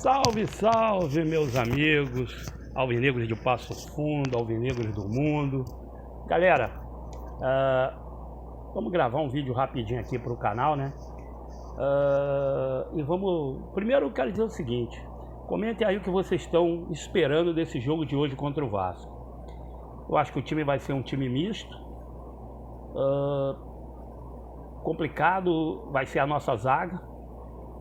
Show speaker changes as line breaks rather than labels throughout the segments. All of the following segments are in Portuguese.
Salve, salve, meus amigos, alvinegros de Passo Fundo, alvinegros do mundo. Galera, vamos gravar um vídeo rapidinho aqui para o canal, né? E vamos... Primeiro eu quero dizer o seguinte: comentem aí o que vocês estão esperando desse jogo de hoje contra o Vasco. Eu acho que o time vai ser um time misto. Complicado vai ser a nossa zaga,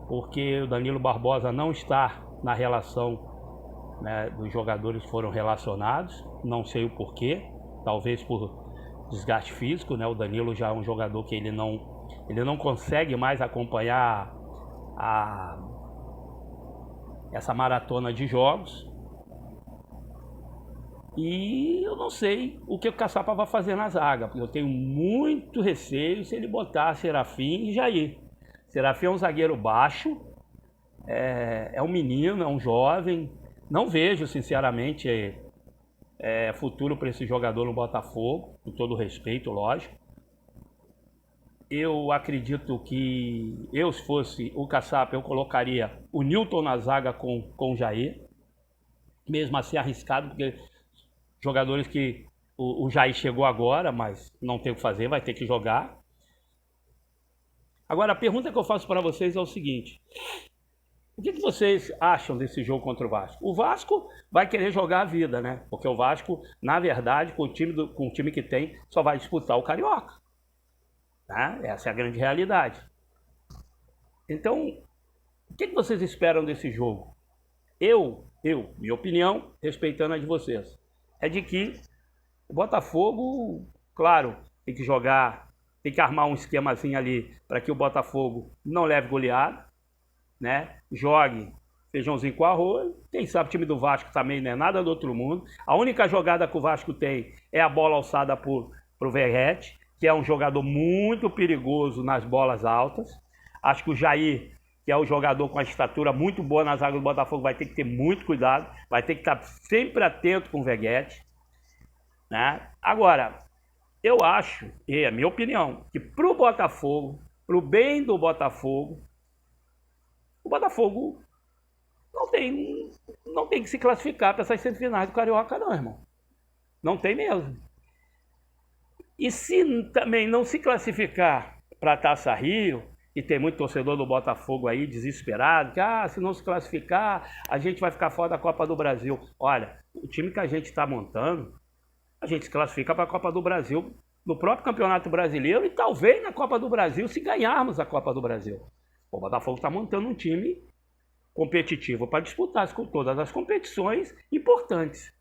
porque o Danilo Barbosa não está na relação, né, dos jogadores que foram relacionados. Não sei o porquê, talvez por desgaste físico, né? O Danilo já é um jogador que ele não consegue mais acompanhar essa maratona de jogos. E eu não sei o que o Caçapa vai fazer na zaga, porque eu tenho muito receio se ele botar Serafim e Jair. Serafim é um zagueiro baixo, é um menino, é um jovem. Não vejo, sinceramente, futuro para esse jogador no Botafogo, com todo respeito, lógico. Eu acredito que se fosse o Caçapa, eu colocaria o Newton na zaga com o Jair. Mesmo assim arriscado, porque jogadores que o Jair chegou agora, mas não tem o que fazer, vai ter que jogar. Agora, a pergunta que eu faço para vocês é o seguinte: o que vocês acham desse jogo contra o Vasco? O Vasco vai querer jogar a vida, né? Porque o Vasco, na verdade, com o time que tem, só vai disputar o Carioca, tá? Essa é a grande realidade. Então, o que vocês esperam desse jogo? Minha opinião, respeitando a de vocês, é de que o Botafogo, claro, tem que jogar, tem que armar um esquemazinho ali para que o Botafogo não leve goleada, né? Jogue feijãozinho com arroz. Quem sabe o time do Vasco também não é nada do outro mundo. A única jogada que o Vasco tem é a bola alçada pro Verrete, que é um jogador muito perigoso nas bolas altas. Acho que o Jair, que é um jogador com a estatura muito boa na zaga do Botafogo, vai ter que ter muito cuidado, vai ter que estar sempre atento com o Verrete, né? Agora, eu acho, e é a minha opinião, que pro Botafogo, pro bem do Botafogo, o Botafogo não tem que se classificar para essas semifinais do Carioca, não, irmão. Não tem mesmo. E se também não se classificar para a Taça Rio, e tem muito torcedor do Botafogo aí desesperado, que se não se classificar, a gente vai ficar fora da Copa do Brasil. Olha, o time que a gente está montando, a gente se classifica para a Copa do Brasil no próprio Campeonato Brasileiro e talvez na Copa do Brasil, se ganharmos a Copa do Brasil. O Botafogo está montando um time competitivo para disputar com todas as competições importantes.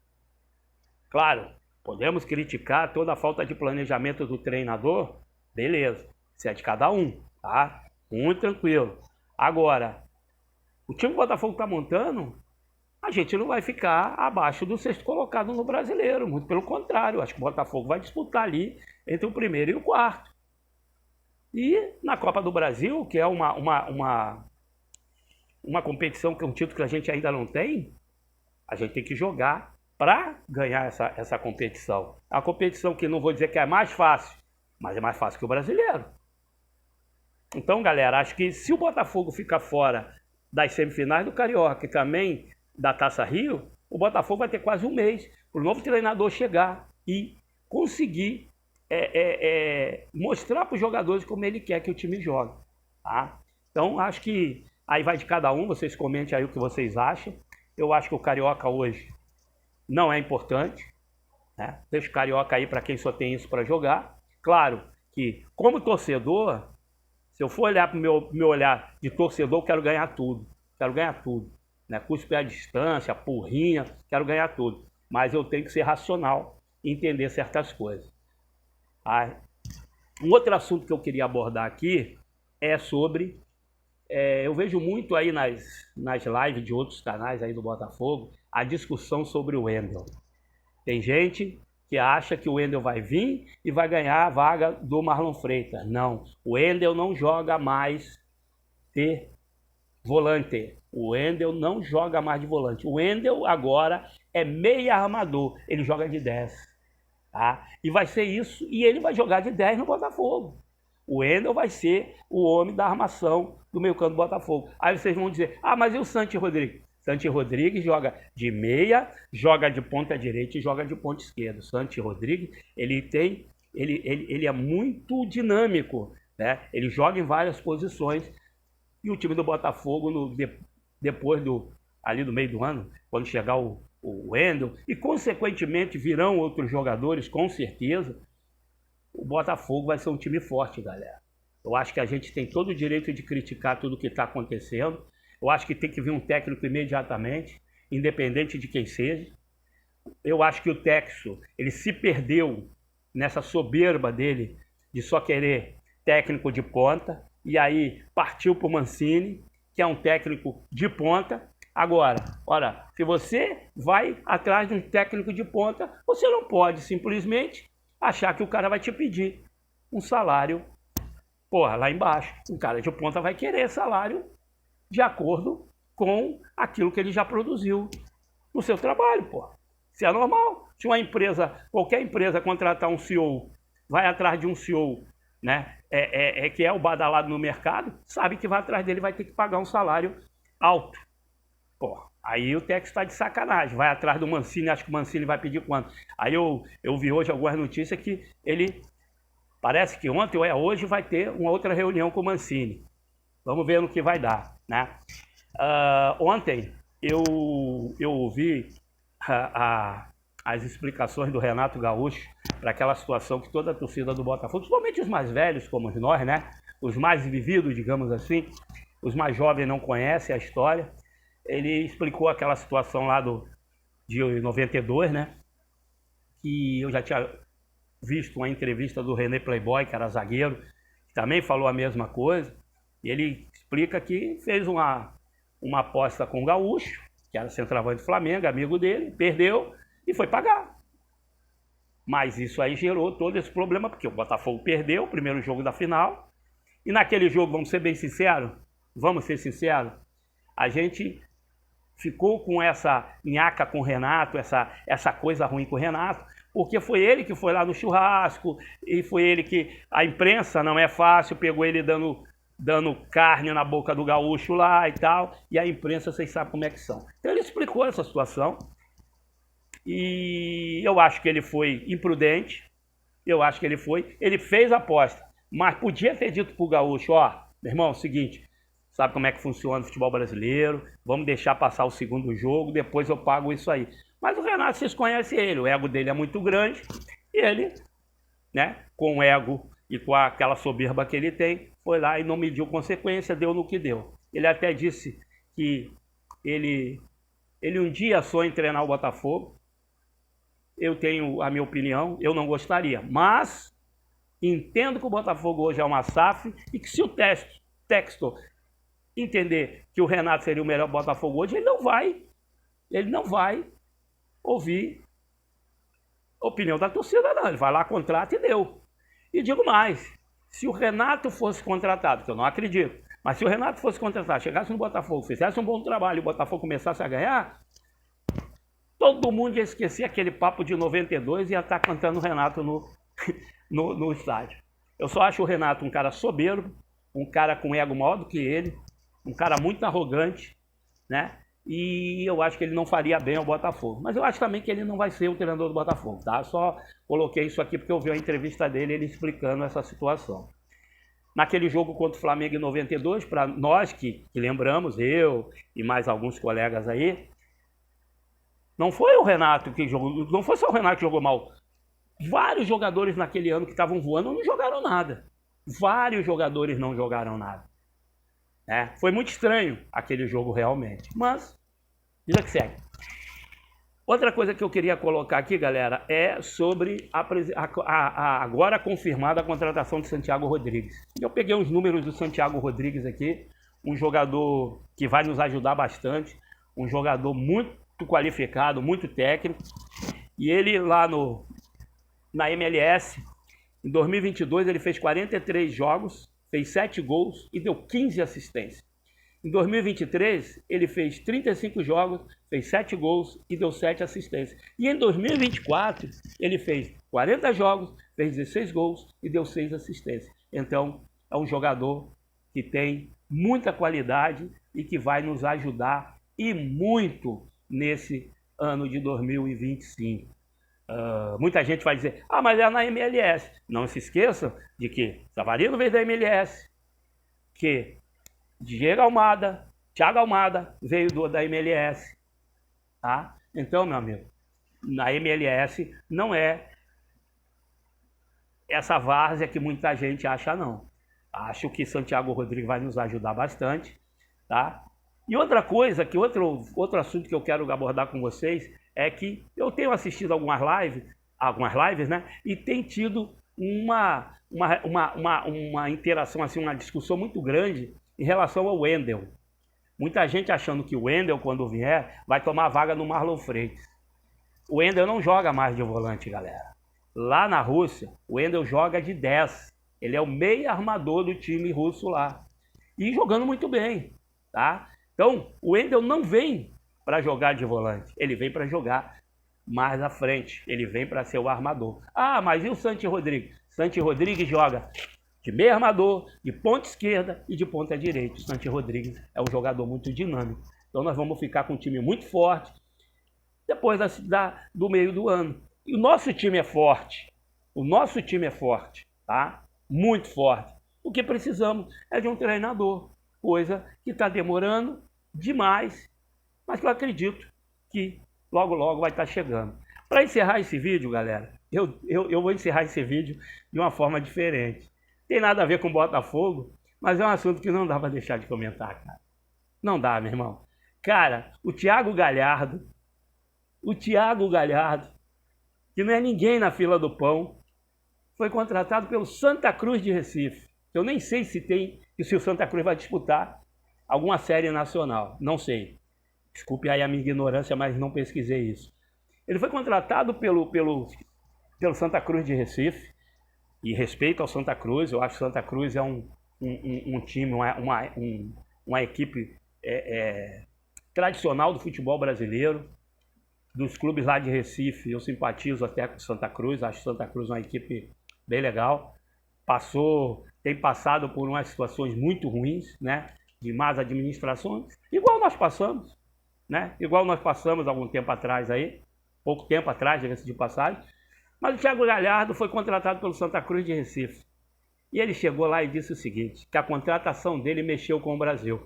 Claro, podemos criticar toda a falta de planejamento do treinador, beleza, isso é de cada um, tá? Muito tranquilo. Agora, o time que o Botafogo está montando, a gente não vai ficar abaixo do sexto colocado no Brasileiro, muito pelo contrário. Acho que o Botafogo vai disputar ali entre o primeiro e o quarto. E na Copa do Brasil, que é uma competição, que é um título que a gente ainda não tem, a gente tem que jogar para ganhar essa competição. É uma competição que não vou dizer que é mais fácil, mas é mais fácil que o Brasileiro. Então, galera, acho que se o Botafogo ficar fora das semifinais do Carioca e também da Taça Rio, o Botafogo vai ter quase um mês para o novo treinador chegar e conseguir mostrar para os jogadores como ele quer que o time jogue, tá? Então acho que aí vai de cada um, vocês comentem aí o que vocês acham. Eu acho que o Carioca hoje não é importante, né? Deixa o Carioca aí para quem só tem isso para jogar. Claro que, como torcedor, se eu for olhar para o meu olhar de torcedor, eu quero ganhar tudo, né? Cuspe à distância, porrinha, quero ganhar tudo, mas eu tenho que ser racional e entender certas coisas. Um outro assunto que eu queria abordar aqui é sobre, eu vejo muito aí nas lives de outros canais aí do Botafogo, a discussão sobre o Wendel. Tem gente que acha que o Wendel vai vir e vai ganhar a vaga do Marlon Freitas. Não, o Wendel não joga mais de volante. O Wendel não joga mais de volante. O Wendel agora é meia armador, ele joga de 10. Tá? E vai ser isso, e ele vai jogar de 10 no Botafogo. O Wendel vai ser o homem da armação do meio campo do Botafogo. Aí vocês vão dizer, mas e o Santi Rodrigues? Santi Rodrigues joga de meia, joga de ponta direita e joga de ponta esquerda. Santi Rodrigues, ele é muito dinâmico, né? Ele joga em várias posições. E o time do Botafogo, depois ali do meio do ano, quando chegar o Wendel, e consequentemente virão outros jogadores, com certeza, o Botafogo vai ser um time forte, galera. Eu acho que a gente tem todo o direito de criticar tudo o que está acontecendo. Eu acho que tem que vir um técnico imediatamente, independente de quem seja. Eu acho que o Texo, ele se perdeu nessa soberba dele de só querer técnico de ponta, e aí partiu para o Mancini, que é um técnico de ponta. Agora, olha, se você vai atrás de um técnico de ponta, você não pode simplesmente achar que o cara vai te pedir um salário, porra, lá embaixo. Um cara de ponta vai querer salário de acordo com aquilo que ele já produziu no seu trabalho, porra. Isso é normal. Se uma empresa, qualquer empresa contratar um CEO, vai atrás de um CEO, né, que é o badalado no mercado, sabe que vai atrás dele, vai ter que pagar um salário alto. Porra, aí o Texo está de sacanagem, vai atrás do Mancini, acho que o Mancini vai pedir quanto? Aí eu vi hoje algumas notícias que ele, parece que ontem ou hoje, vai ter uma outra reunião com o Mancini. Vamos ver no que vai dar, né? Ontem eu ouvi as explicações do Renato Gaúcho para aquela situação que toda a torcida do Botafogo, principalmente os mais velhos como nós, né? Os mais vividos, digamos assim, os mais jovens não conhecem a história. Ele explicou aquela situação lá de 92, né? Que eu já tinha visto uma entrevista do René Playboy, que era zagueiro, que também falou a mesma coisa. E ele explica que fez uma aposta com o Gaúcho, que era centroavante do Flamengo, amigo dele, perdeu e foi pagar. Mas isso aí gerou todo esse problema, porque o Botafogo perdeu o primeiro jogo da final. E naquele jogo, vamos ser bem sinceros, a gente ficou com essa nhaca com o Renato, essa coisa ruim com o Renato, porque foi ele que foi lá no churrasco, e foi ele que, a imprensa não é fácil, pegou ele dando carne na boca do Gaúcho lá e tal, e a imprensa, vocês sabem como é que são. Então ele explicou essa situação, e eu acho que ele foi imprudente, ele fez a aposta, mas podia ter dito pro Gaúcho, ó, meu irmão, é o seguinte, sabe como é que funciona o futebol brasileiro, vamos deixar passar o segundo jogo, depois eu pago isso aí. Mas o Renato, vocês conhecem ele, o ego dele é muito grande, e ele, né, com o ego e com aquela soberba que ele tem, foi lá e não mediu consequência, deu no que deu. Ele até disse que ele um dia sonha em treinar o Botafogo. Eu tenho a minha opinião, eu não gostaria, mas entendo que o Botafogo hoje é uma SAF e que se o Textor entender que o Renato seria o melhor Botafogo hoje, ele não vai ouvir a opinião da torcida, não. Ele vai lá, contrata e deu. E digo mais, se o Renato fosse contratado, que eu não acredito, mas se o Renato fosse contratado, chegasse no Botafogo, fizesse um bom trabalho e o Botafogo começasse a ganhar, todo mundo ia esquecer aquele papo de 92 e ia estar cantando o Renato no estádio. Eu só acho o Renato um cara soberbo, um cara com ego maior do que ele, um cara muito arrogante, né? E eu acho que ele não faria bem ao Botafogo. Mas eu acho também que ele não vai ser o treinador do Botafogo, tá? Só coloquei isso aqui porque eu vi a entrevista dele, ele explicando essa situação. Naquele jogo contra o Flamengo em 92, para nós que lembramos, eu e mais alguns colegas aí, não foi o Renato que jogou, não foi só o Renato que jogou mal. Vários jogadores naquele ano que estavam voando não jogaram nada. Vários jogadores não jogaram nada. Foi muito estranho aquele jogo realmente, mas vida que segue. Outra coisa que eu queria colocar aqui, galera, é sobre a agora confirmada contratação de Santiago Rodrigues. Eu peguei uns números do Santiago Rodrigues aqui, um jogador que vai nos ajudar bastante, um jogador muito qualificado, muito técnico, e ele lá na MLS, em 2022, ele fez 43 jogos, fez 7 gols e deu 15 assistências. Em 2023, ele fez 35 jogos, fez 7 gols e deu 7 assistências. E em 2024, ele fez 40 jogos, fez 16 gols e deu 6 assistências. Então, é um jogador que tem muita qualidade e que vai nos ajudar e muito nesse ano de 2025. Muita gente vai dizer, mas é na MLS. Não se esqueçam de que Savarino veio da MLS, que Diego Almada, Thiago Almada veio da MLS. Tá? Então, meu amigo, na MLS não é essa várzea que muita gente acha, não. Acho que Santiago Rodrigues vai nos ajudar bastante, tá? E outra coisa, outro assunto que eu quero abordar com vocês é que eu tenho assistido algumas lives, né? E tem tido uma interação, assim, uma discussão muito grande em relação ao Wendel. Muita gente achando que o Wendel, quando vier, vai tomar vaga no Marlon Freitas. O Wendel não joga mais de volante, galera. Lá na Rússia, o Wendel joga de 10. Ele é o meio armador do time russo lá. E jogando muito bem, tá? Então, o Wendel não vem para jogar de volante. Ele vem para jogar mais à frente. Ele vem para ser o armador. Mas e o Santi Rodrigues? Santi Rodrigues joga de meio armador, de ponta esquerda e de ponta direita. O Santi Rodrigues é um jogador muito dinâmico. Então, nós vamos ficar com um time muito forte depois do meio do ano. E o nosso time é forte. O nosso time é forte, tá? Muito forte. O que precisamos é de um treinador. Coisa que está demorando demais, mas que eu acredito que logo, logo vai estar chegando. Para encerrar esse vídeo, galera, eu vou encerrar esse vídeo de uma forma diferente. Tem nada a ver com Botafogo, mas é um assunto que não dá para deixar de comentar, cara. Não dá, meu irmão. Cara, o Thiago Galhardo, que não é ninguém na fila do pão, foi contratado pelo Santa Cruz de Recife. Eu nem sei se o Santa Cruz vai disputar alguma série nacional. Não sei. Desculpe aí a minha ignorância, mas não pesquisei isso. Ele foi contratado pelo Santa Cruz de Recife. E respeito ao Santa Cruz, eu acho que o Santa Cruz é um time, uma equipe tradicional do futebol brasileiro. Dos clubes lá de Recife, eu simpatizo até com o Santa Cruz. Acho que o Santa Cruz é uma equipe bem legal. Tem passado por umas situações muito ruins, né? De más administrações, igual nós passamos, né? Igual nós passamos algum tempo atrás aí, pouco tempo atrás, diga-se de passagem. Mas o Thiago Galhardo foi contratado pelo Santa Cruz de Recife. E ele chegou lá e disse o seguinte, que a contratação dele mexeu com o Brasil.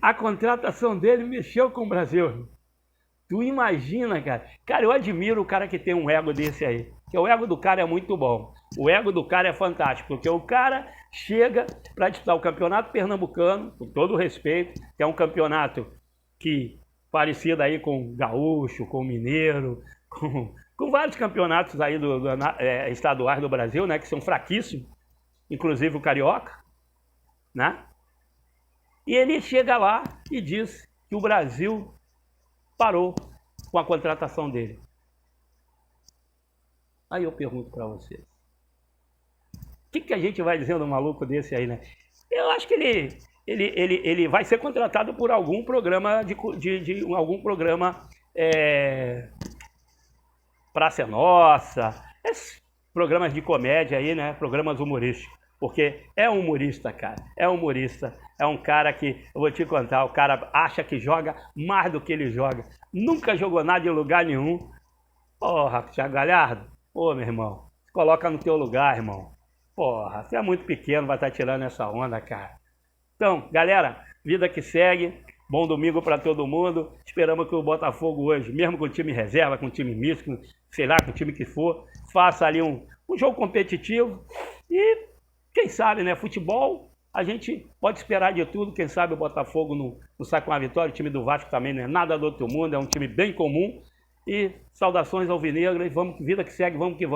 A contratação dele mexeu com o Brasil. Tu imagina, cara? Cara, eu admiro o cara que tem um ego desse aí. Porque o ego do cara é muito bom. O ego do cara é fantástico. Porque o cara chega para disputar o campeonato pernambucano, com todo o respeito, que é um campeonato que parecido aí com o gaúcho, com o mineiro, com vários campeonatos aí estaduais do Brasil, né? Que são fraquíssimos. Inclusive o carioca, né? E ele chega lá e diz que o Brasil parou com a contratação dele. Aí eu pergunto para vocês, o que a gente vai dizer no maluco desse aí, né? Eu acho que ele vai ser contratado por algum programa algum programa Praça é Nossa, esses programas de comédia aí, né? Programas humorísticos. Porque é um humorista, cara. É um humorista. É um cara que, eu vou te contar, o cara acha que joga mais do que ele joga. Nunca jogou nada em lugar nenhum. Porra, Thiago Galhardo. Ô, meu irmão, se coloca no teu lugar, irmão. Porra, você é muito pequeno, vai estar tirando essa onda, cara. Então, galera, vida que segue. Bom domingo para todo mundo. Esperamos que o Botafogo hoje, mesmo com o time reserva, com o time misto, sei lá, com o time que for, faça ali um jogo competitivo. E quem sabe, né? Futebol, a gente pode esperar de tudo. Quem sabe o Botafogo não sai com a vitória. O time do Vasco também não é nada do outro mundo, é um time bem comum. E saudações alvinegras. Vamos, vida que segue, vamos que vamos.